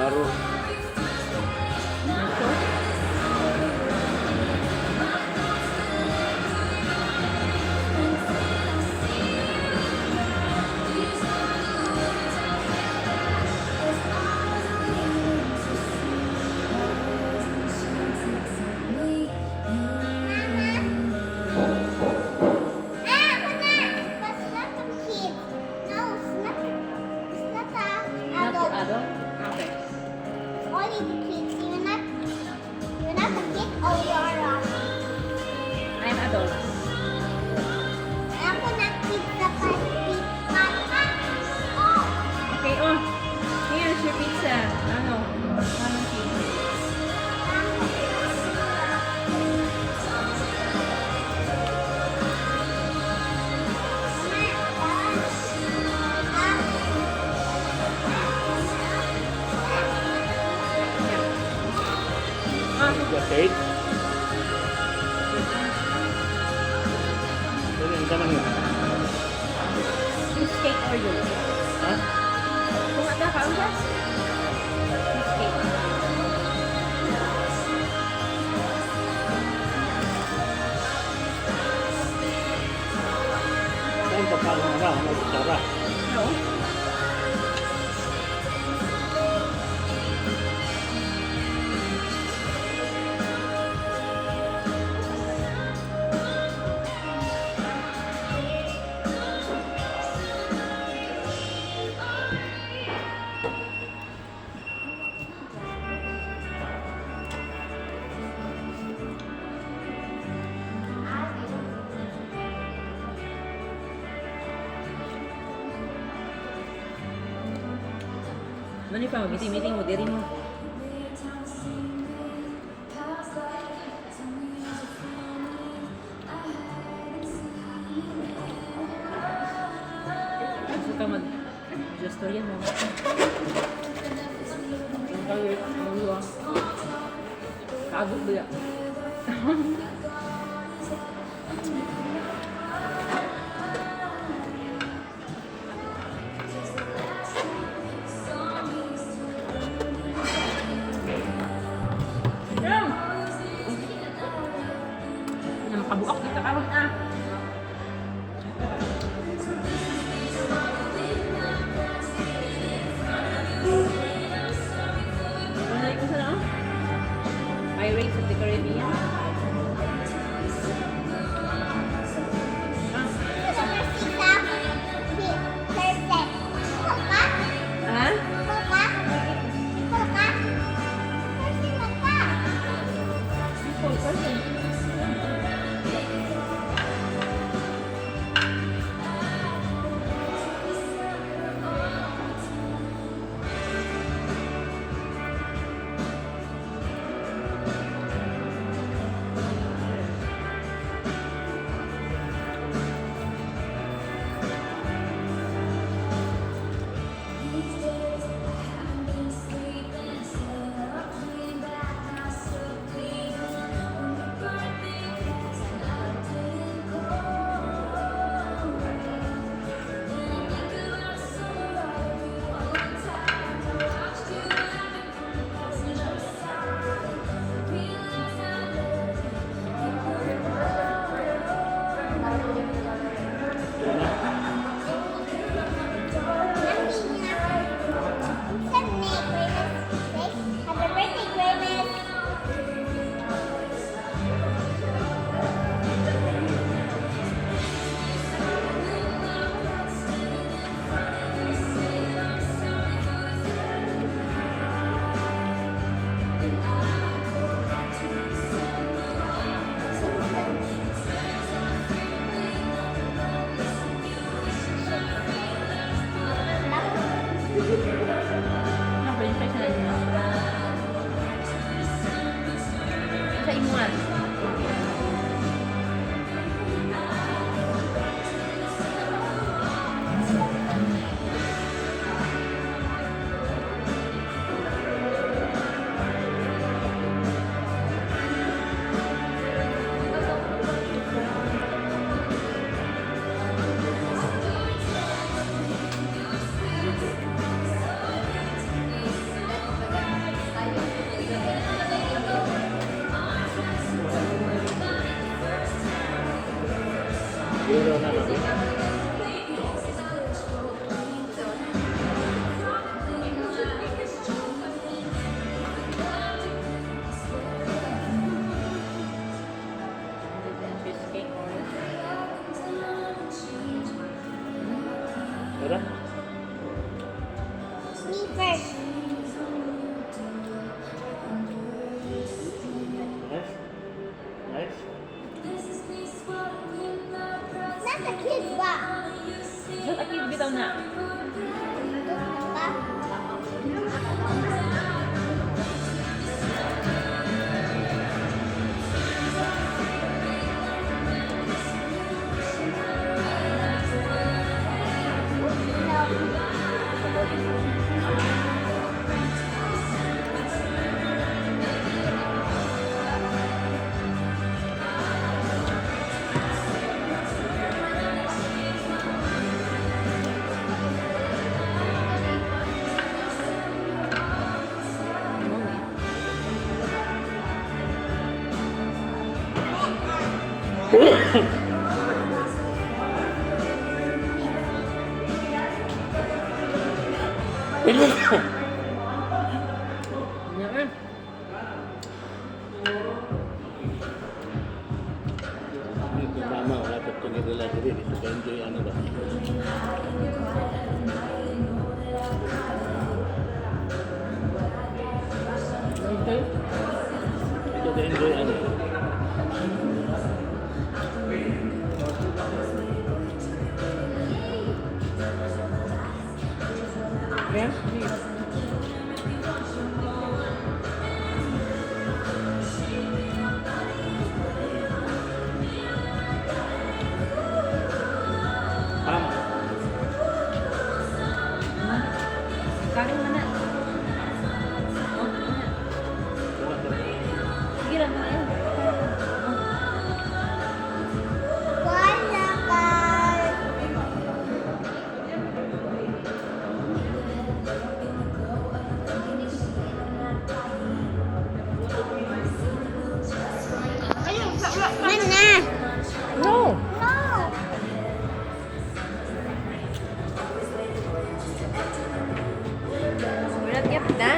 Baro. Okay. Ano yung naman yun? Cheesecake or yun? Ha? Kung ada ka, ang gas? Cheesecake. Saan pagkalang nga? Ano kutsara? No? Ano pa, meeting mo, diri mo. Gusto ka mag-just storyan mo. Ang kalit, ang luwa. Kagod ba yan? Makabuak kita karon ah. Ano ito sa na? Pirates of the Caribbean. Sa imuan. Fresh. Nice. Nice. Nasa kids ba? Sa takip bitaw na. Ba? Yan. Dito tama, wala pa itong nila dito. Dito ka enjoy ano ba? Okay. Dito ka enjoy ano. Yan. Tama. Karin mo na. Oh, na. Sige lang na yan. Wala ka. Nana. No. No. We're not yet done.